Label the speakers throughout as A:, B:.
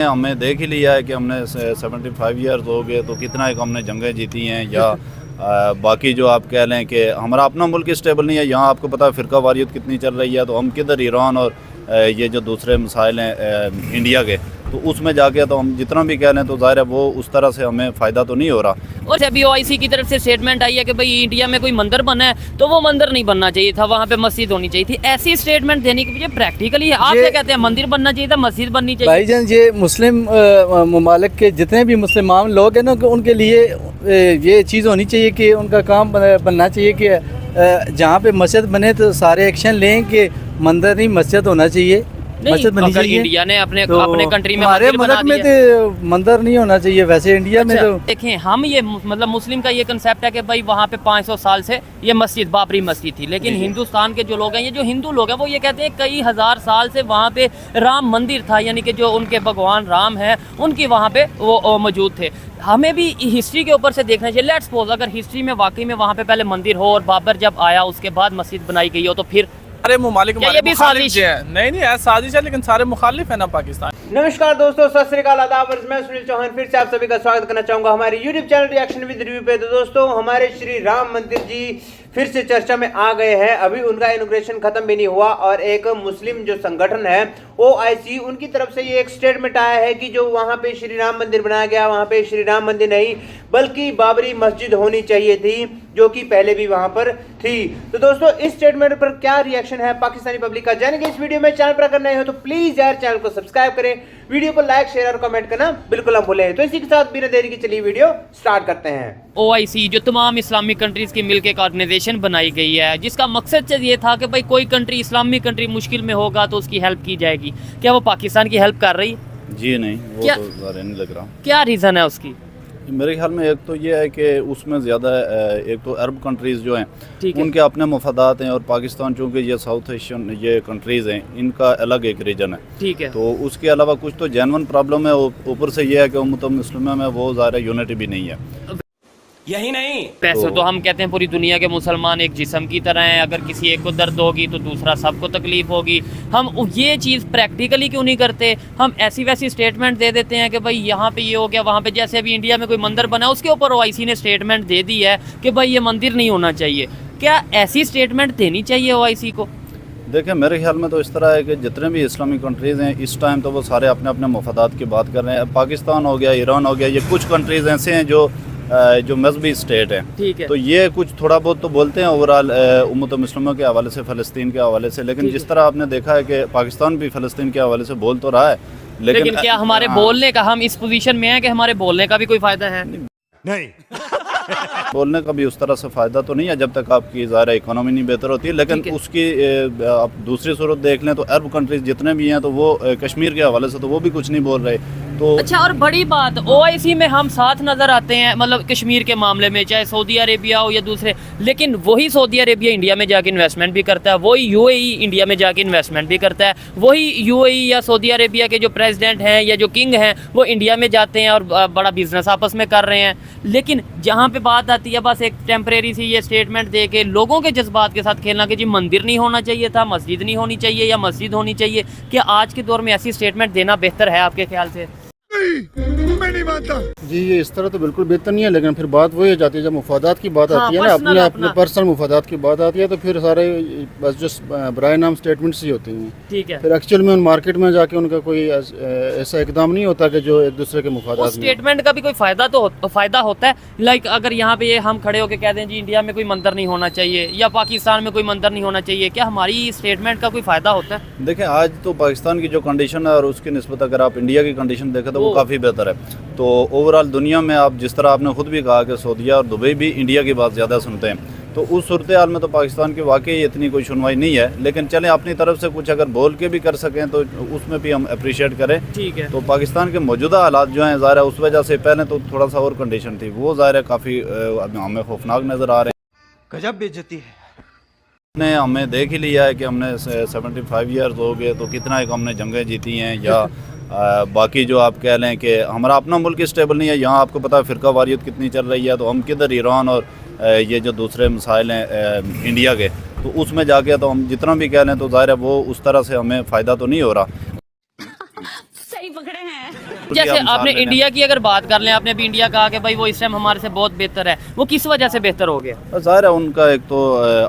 A: हमने देख ही लिया है कि हमने 75 ईयर्स हो गए, तो कितना एक हमने जंगें जीती हैं या बाकी जो आप कह लें कि हमारा अपना मुल्क स्टेबल नहीं है। यहाँ आपको पता है फ़िरका वारियत कितनी चल रही है, तो हम किधर ईरान और ये जो दूसरे मसाइल हैं इंडिया के, तो उसमें जाके तो हम जितना भी कह लें तो ज़ाहिर है वो उस तरह से हमें फ़ायदा तो नहीं हो रहा।
B: और अभी ओआईसी की तरफ से स्टेटमेंट आई है कि भाई इंडिया में कोई मंदिर बना है तो वो मंदिर नहीं बनना चाहिए था, वहाँ पे मस्जिद होनी चाहिए थी। ऐसी स्टेटमेंट देने की वजह प्रैक्टिकली आप क्या कहते हैं, मंदिर बनना चाहिए था, मस्जिद बननी चाहिए?
C: भाईजान, ये मुस्लिम ममालिक के जितने भी मुसलमान लोग हैं ना, उनके लिए ये चीज़ होनी चाहिए कि उनका काम बनना चाहिए कि जहाँ पे मस्जिद बने तो सारे एक्शन लें कि मंदिर नहीं मस्जिद होना चाहिए, मस्जिद बननी चाहिए।
B: इंडिया ने अपने कंट्री में
C: हमारे मुल्क में तो मंदिर नहीं होना चाहिए, वैसे इंडिया में तो
B: देखें हम ये मतलब मुस्लिम का ये कंसेप्ट है कि भाई वहाँ पे 500 साल से ये मस्जिद बाबरी मस्जिद थी, लेकिन हिंदुस्तान के जो लोग हैं, ये जो हिंदू लोग हैं, वो ये कहते हैं कई हज़ार साल से वहाँ पे राम मंदिर था, यानी कि जो उनके भगवान राम हैं उनकी वहाँ पे वो मौजूद थे। हमें भी हिस्ट्री के ऊपर से देखना चाहिए। लेट्स सपोज अगर हिस्ट्री में वाकई में वहाँ पे पहले मंदिर हो और बाबर जब आया उसके बाद मस्जिद बनाई गई हो, तो फिर
D: सारे मुमालिक
B: ये भी साजिश
D: है। नहीं ऐसा साजिश है, लेकिन सारे मुखालिफ है ना पाकिस्तान।
E: नमस्कार दोस्तों, सत श्री अकाल, आदाब। मैं सुनील चौहान फिर से आप सभी का स्वागत करना चाहूंगा हमारे YouTube channel reaction with review पे। तो दोस्तों, हमारे श्री राम मंदिर जी फिर से चर्चा में आ गए हैं। अभी उनका इनॉग्रेशन खत्म भी नहीं हुआ और एक मुस्लिम जो संगठन है ओआईसी, उनकी तरफ से ये एक स्टेटमेंट आया है कि जो वहां पे श्री राम मंदिर बनाया गया, वहां पे श्री राम मंदिर नहीं बल्कि बाबरी मस्जिद होनी चाहिए थी, जो कि पहले भी वहां पर थी। तो दोस्तों, इस स्टेटमेंट पर क्या रिएक्शन है पाकिस्तानी पब्लिक का, जानेंगे इस वीडियो में। चैनल पर अगर नए हो तो प्लीज यार चैनल को सब्सक्राइब करें, वीडियो को लाइक शेयर और कमेंट करना बिल्कुल ना भूलें। तो इसी के साथ बिना देरी की चलिए वीडियो स्टार्ट करते हैं।
B: ओआईसी जो तमाम इस्लामिक कंट्रीज़ की मिलकर एक ऑर्गेनाइजेशन बनाई गई है, जिसका मकसद ये था कि भाई कोई कंट्री इस्लामिक कंट्री मुश्किल में होगा तो उसकी हेल्प की जाएगी। क्या वो पाकिस्तान की हेल्प कर रही?
A: जी नहीं, वो
B: क्या,
A: तो ज़्यादा नहीं लग रहा।
B: क्या रीज़न है उसकी?
A: मेरे ख्याल में एक तो ये है कि उसमें ज़्यादा एक तो अरब कंट्रीज़ जो हैं उनके अपने मफादात हैं, और पाकिस्तान चूँकि ये साउथ एशियन ये कंट्रीज़ हैं, इनका अलग एक रीजन है।
B: ठीक है।
A: तो उसके अलावा कुछ तो जेन्युइन प्रॉब्लम है, ऊपर से ये है कि उम्मत मुस्लिमा में वो ज़्यादा यूनिटी भी नहीं है।
D: यही नहीं,
B: पैसे तो हम कहते हैं पूरी दुनिया के मुसलमान एक जिस्म की तरह हैं, अगर किसी एक को दर्द होगी तो दूसरा सबको तकलीफ होगी। हम ये चीज़ प्रैक्टिकली क्यों नहीं करते? हम ऐसी वैसी स्टेटमेंट दे देते हैं कि भाई यहाँ पे ये हो गया, वहाँ पे जैसे अभी इंडिया में कोई मंदिर बना उसके ऊपर ओआईसी ने स्टेटमेंट दे दी है कि भाई ये मंदिर नहीं होना चाहिए। क्या ऐसी स्टेटमेंट देनी चाहिए ओआईसी को?
A: देखिए, मेरे ख्याल में तो इस तरह है कि जितने भी इस्लामिक कंट्रीज़ हैं इस टाइम तो वो सारे अपने अपने मफादात की बात कर रहे हैं। पाकिस्तान हो गया, ईरान हो गया, ये कुछ कंट्रीज़ ऐसे हैं जो मजहबी स्टेट है।
B: ठीक है।
A: तो ये कुछ थोड़ा बहुत तो बोलते हैं ओवरऑल उम्मत मुस्लिमों के हवाले से, फ़लस्तीन के हवाले से, लेकिन जिस तरह आपने देखा है कि पाकिस्तान भी फ़लस्तीन के हवाले से बोल तो रहा है,
B: लेकिन क्या हमारे बोलने का, हम इस पोजीशन में हैं कि हमारे बोलने का भी कोई फ़ायदा है?
D: नहीं
A: बोलने का भी उस तरह से फ़ायदा तो नहीं है जब तक आपकी ज़ाहिर इकोनॉमी नहीं बेहतर होती है। लेकिन उसकी आप दूसरी सूरत देख लें तो अरब कंट्रीज़ जितने भी हैं तो वो कश्मीर के हवाले से तो वो भी कुछ नहीं बोल रहे। तो
B: अच्छा, और बड़ी बात, ओआईसी में हम साथ नज़र आते हैं, मतलब कश्मीर के मामले में, चाहे सऊदी अरेबिया हो या दूसरे, लेकिन वही सऊदी अरेबिया इंडिया में जाके इन्वेस्टमेंट भी करता है, वही यूएई इंडिया में जाके इन्वेस्टमेंट भी करता है, वही यूएई या सऊदी अरेबिया के जो प्रेसिडेंट हैं या जो किंग हैं वो इंडिया में जाते हैं और बड़ा बिजनेस आपस में कर रहे हैं। लेकिन जहाँ पे बात आती है बस एक टेम्परेरी सी ये स्टेटमेंट दे के लोगों के जज्बात के साथ खेलना कि जी मंदिर नहीं होना चाहिए था, मस्जिद नहीं होनी चाहिए या मस्जिद होनी चाहिए। क्या आज के दौर में ऐसी स्टेटमेंट देना बेहतर है आपके ख्याल से?
F: मैं नहीं मानता जी, ये इस तरह तो बिल्कुल बेहतर नहीं है। लेकिन फिर बात वही हो जाती है जब मुफादात की बात आती है ना, अपने पर्सनल मुफादात की बात आती है, तो फिर सारे बस जो बराए नाम स्टेटमेंट्स ही होती हैं।
B: ठीक है।
F: फिर एक्चुअल में उन मार्केट में जाके उनका कोई ऐसा इकदाम नहीं होता कि जो एक दूसरे के मुफादात।
B: स्टेटमेंट का भी कोई फ़ायदा होता है? लाइक अगर यहाँ पे हम खड़े होकर कह दें जी इंडिया में कोई मंदिर नहीं होना चाहिए या पाकिस्तान में कोई मंदिर नहीं होना चाहिए, क्या हमारी स्टेटमेंट का कोई फ़ायदा होता है?
A: देखें, आज तो पाकिस्तान की जो कंडीशन है और उसकी निस्बत अगर आप इंडिया की कंडीशन देखें तो वो काफ़ी बेहतर है। तो ओवरऑल दुनिया में आप जिस तरह आपने खुद भी कहा कि सऊदीया और दुबई भी इंडिया की बात ज़्यादा सुनते हैं, तो उस सूरत हाल में तो पाकिस्तान की वाकई इतनी कोई सुनवाई नहीं है। लेकिन चलें, अपनी तरफ से कुछ अगर बोल के भी कर सकें तो उसमें भी हम अप्रिशिएट करें।
B: ठीक है।
A: तो पाकिस्तान के मौजूदा हालात जो हैं ज़ाहिर है उस वजह से पहले तो थोड़ा सा और कंडीशन थी, वो ज़ाहिर है काफ़ी हमें खौफनाक नज़र आ रहे हैं।
D: गजब बेइज्जती है।
A: हमें देख ही लिया है कि हमने 75 ईयर्स हो गए, तो कितना एक हमने जंगें जीती हैं या बाकी जो आप कह लें कि हमारा अपना मुल्क स्टेबल नहीं है। यहाँ आपको पता है फ़िरका वारियत कितनी चल रही है, तो हम किधर ईरान और ये जो दूसरे मसाइल हैं इंडिया के, तो उसमें जाके तो हम जितना भी कह लें तो ज़ाहिर है वो उस तरह से हमें फ़ायदा तो नहीं हो रहा।
G: सही पकड़े हैं।
B: जैसे आपने इंडिया की अगर बात कर लें, आपने भी इंडिया कहा कि भाई वो इस टाइम हमारे से बहुत बेहतर है, वो किस वजह से बेहतर हो गया?
A: ज़ाहिर है उनका एक तो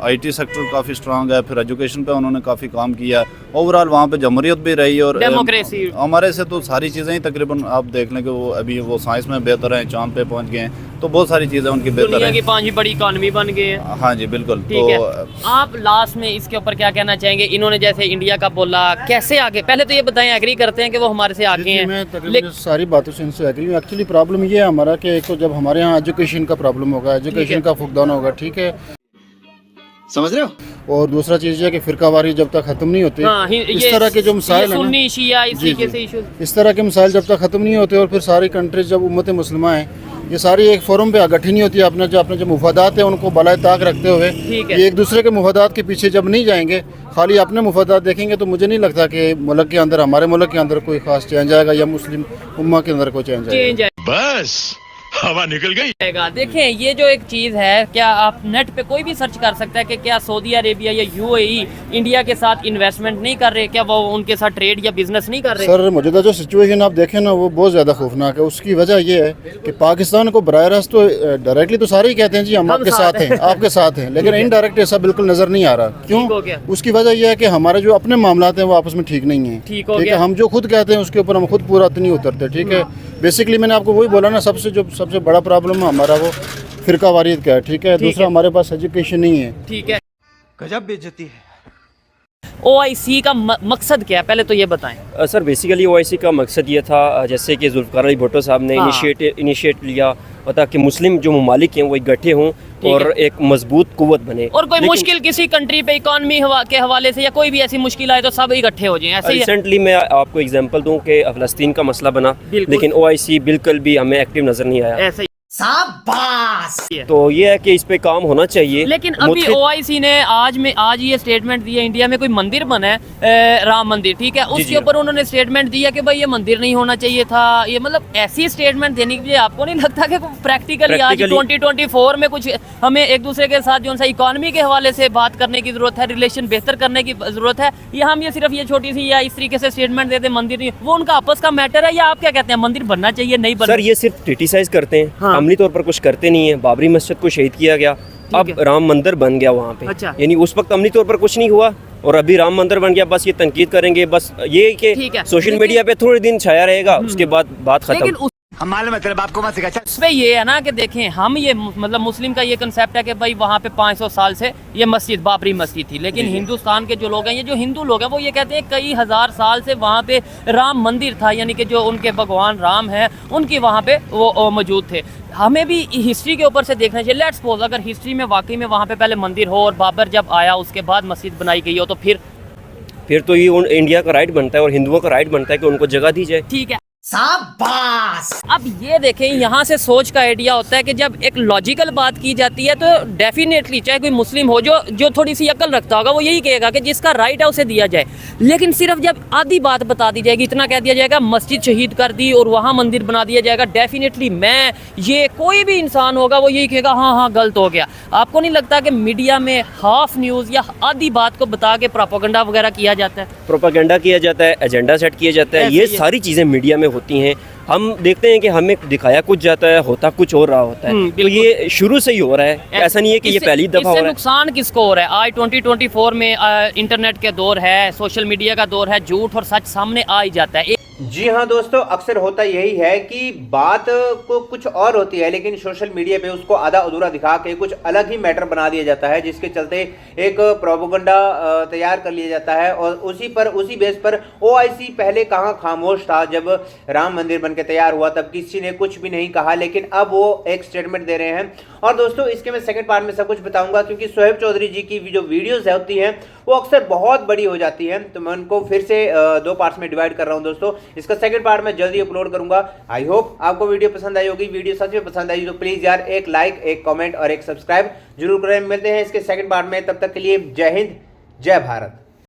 A: आईटी सेक्टर काफ़ी स्ट्रांग है, फिर एजुकेशन पे उन्होंने काफ़ी काम किया, ओवरऑल वहाँ पे जमहूरियत भी रही और
B: डेमोक्रेसी
A: हमारे से तो सारी चीज़ें ही तकरीबन आप देख लें कि वो अभी वो साइंस में बेहतर हैं, चांद पे पहुँच गए हैं, तो बहुत सारी चीज़ें उनकी बेहतर
B: दुनिया
A: हैं।
B: की 5वीं बड़ी इकॉनमी बन गए हैं।
A: हाँ जी बिल्कुल।
B: ठीक है, आप लास्ट में इसके ऊपर क्या कहना चाहेंगे? इन्होंने जैसे इंडिया का बोला, कैसे आगे, पहले तो ये बताएं, एग्री करते हैं कि वो हमारे से आगे हैं?
F: मैं तकरीबन सारी बातों से इनसे एग्री हूँ। एक्चुअली प्रॉब्लम ये है हमारा कि एक तो जब हमारे यहाँ एजुकेशन का प्रॉब्लम होगा, एजुकेशन का फुकदान होगा, ठीक है, समझ रहे हो, और दूसरा चीज़ ये है कि फिरकावारी जब तक ख़त्म नहीं होती,
B: हाँ,
F: इस तरह के जो मसाइल हैं ना,
B: सुन्नी शिया इस
F: जी,
B: तरीके
F: जी।
B: से इशू,
F: इस तरह के मसाइल जब तक ख़त्म नहीं होते और फिर सारी कंट्रीज जब उम्मत मुस्लिमा हैं, ये सारी एक फोरम पे इकट्ठी नहीं होती, अपने जो मुफादात है उनको बलाए ताक रखते हुए ये एक दूसरे के मुफादात के पीछे जब नहीं जाएंगे, खाली अपने मुफादात देखेंगे, तो मुझे नहीं लगता कि मुल्क के अंदर, हमारे मुल्क के अंदर कोई खास चेंज आएगा या मुस्लिम उम्मा के अंदर कोई चेंज आएगा।
D: बस हवा निकल गई।
B: देखें, ये जो एक चीज़ है, क्या आप नेट पे कोई भी सर्च कर सकता है कि क्या सऊदी अरेबिया या यूएई इंडिया के साथ इन्वेस्टमेंट नहीं कर रहे, क्या वो उनके साथ ट्रेड या बिजनेस नहीं कर रहे?
F: सर मौजूदा जो सिचुएशन आप देखें ना, वो बहुत ज़्यादा खौफनाक है। उसकी वजह ये है कि पाकिस्तान को बराह रास्त तो डायरेक्टली तो सारे ही कहते हैं जी हम आपके साथ हैं, आपके साथ हैं, लेकिन इनडायरेक्ट ऐसा बिल्कुल नज़र नहीं आ रहा। क्यों? उसकी वजह यह है कि हमारे जो अपने मामलात हैं वो आपस में ठीक नहीं है। ठीक है, हम जो खुद कहते हैं उसके ऊपर हम खुद पूरा नहीं उतरते। ठीक है, बेसिकली मैंने आपको वही बोला ना, सबसे बड़ा प्रॉब्लम हमारा वो फिरका वारियत का है। ठीक है, दूसरा हमारे पास एजुकेशन नहीं है।
B: ठीक है,
D: गजब बेइज्जती है।
B: OIC का मकसद क्या है, पहले तो ये बताएं।
G: सर बेसिकली OIC का मकसद ये था, जैसे कि जुल्फ़िकार अली भुट्टो साहब ने इनिशिएट लिया होता कि मुस्लिम जो ममालिक हैं वो इकट्ठे हों और एक मजबूत कुव्वत बने,
B: और कोई मुश्किल किसी कंट्री पे इकॉनमी के हवाले से या कोई भी ऐसी मुश्किल आए तो सब इकट्ठे हो जाएं, ऐसे ही।
G: रिसेंटली मैं आपको एग्जांपल दूं कि फ़लस्तीन का मसला बना, लेकिन OIC बिल्कुल भी हमें एक्टिव नज़र नहीं आया।
B: ऐसे ही।
G: तो ये है कि इस पे काम होना चाहिए।
B: लेकिन अभी OIC ने आज ये स्टेटमेंट दिया, इंडिया में कोई मंदिर बना है, राम मंदिर, ठीक है, उसके ऊपर उन्होंने स्टेटमेंट दिया कि भाई ये मंदिर नहीं होना चाहिए था। ये मतलब ऐसी स्टेटमेंट देने के लिए आपको नहीं लगता कि प्रैक्टिकली आज 2024 में कुछ हमें एक दूसरे के साथ जो सा इकोनॉमी के हवाले से बात करने की जरूरत है, रिलेशन बेहतर करने की जरूरत है, या हम ये सिर्फ ये छोटी सी या इस तरीके से स्टेटमेंट देते मंदिर नहीं, वो उनका आपस का मैटर है, या आप क्या कहते हैं मंदिर बनना चाहिए नहीं बनना?
G: सर ये सिर्फ क्रिटिसाइज करते हैं, अमली तौर पर कुछ करते नहीं है। बाबरी मस्जिद को शहीद किया गया, अब राम मंदिर बन गया वहाँ पे। अच्छा। यानी उस वक्त अमली तौर पर कुछ नहीं हुआ और अभी राम मंदिर बन गया, बस ये तनकीद करेंगे, बस ये कि सोशल मीडिया पे थोड़े दिन छाया रहेगा, उसके बाद बात खत्म।
B: उसमें ये है ना कि देखें, हम ये मतलब मुस्लिम का ये कंसेप्ट है कि भाई वहाँ पे 500 साल से ये मस्जिद बाबरी मस्जिद थी, लेकिन हिंदुस्तान के जो लोग हैं, ये जो हिंदू लोग हैं, वो ये कहते हैं कई हजार साल से वहाँ पे राम मंदिर था, यानी कि जो उनके भगवान राम हैं उनकी वहाँ पे वो मौजूद थे। हमें भी हिस्ट्री के ऊपर से देखना चाहिए। लेट्स सपोज अगर हिस्ट्री में वाकई में वहाँ पे पहले मंदिर हो और बाबर जब आया उसके बाद मस्जिद बनाई गई हो, तो फिर
G: तो ये इंडिया का राइट बनता है और हिंदुओं का राइट बनता है कि उनको जगह दी जाए।
B: ठीक है, अब ये देखें, यहाँ से सोच का आइडिया होता है कि जब एक लॉजिकल बात की जाती है तो डेफिनेटली चाहे कोई मुस्लिम हो जो थोड़ी सी अकल रखता होगा वो यही कहेगा कि जिसका राइट है उसे दिया जाए। लेकिन सिर्फ जब आधी बात बता दी जाएगी, इतना कह दिया जाएगा मस्जिद शहीद कर दी और वहाँ मंदिर बना दिया जाएगा, डेफिनेटली ये कोई भी इंसान होगा वो यही कहेगा हाँ गलत हो गया। आपको नहीं लगता कि मीडिया में हाफ न्यूज़ या आधी बात को बता के प्रोपेगेंडा वगैरह किया जाता है?
G: प्रोपेगेंडा किया जाता है, एजेंडा सेट किया जाता है, ये सारी चीज़ें मीडिया में होती हैं। हम देखते हैं कि हमें दिखाया कुछ जाता है, होता कुछ और रहा होता है। तो ये शुरू से ही हो रहा है, ऐसा नहीं है कि ये पहली दफ़ा हो रहा है।
B: नुकसान किसको हो रहा है? आज 2024 में इंटरनेट के दौर है, सोशल मीडिया का दौर है, झूठ और सच सामने आ ही जाता है।
E: जी हाँ दोस्तों, अक्सर होता यही है कि बात को कुछ और होती है, लेकिन सोशल मीडिया पे उसको आधा अधूरा दिखा के कुछ अलग ही मैटर बना दिया जाता है, जिसके चलते एक प्रोपेगेंडा तैयार कर लिया जाता है। और उसी बेस पर OIC पहले कहाँ खामोश था जब राम मंदिर बनके तैयार हुआ, तब किसी ने कुछ भी नहीं कहा, लेकिन अब वो एक स्टेटमेंट दे रहे हैं। और दोस्तों इसके मैं सेकंड पार्ट में सब कुछ बताऊंगा, क्योंकि शोएब चौधरी जी की जो वीडियोस होती हैं वो अक्सर बहुत बड़ी हो जाती हैं, तो मैं उनको फिर से 2 पार्ट्स में डिवाइड कर रहा हूं दोस्तों। इसका सेकंड पार्ट मैं जल्दी अपलोड करूंगा। आई होप आपको वीडियो पसंद आई होगी। वीडियो सच में पसंद आई तो प्लीज यार एक लाइक, एक कमेंट और एक सब्सक्राइब जरूर करें। मिलते हैं इसके सेकंड पार्ट में, तब तक के लिए जय हिंद, जय भारत।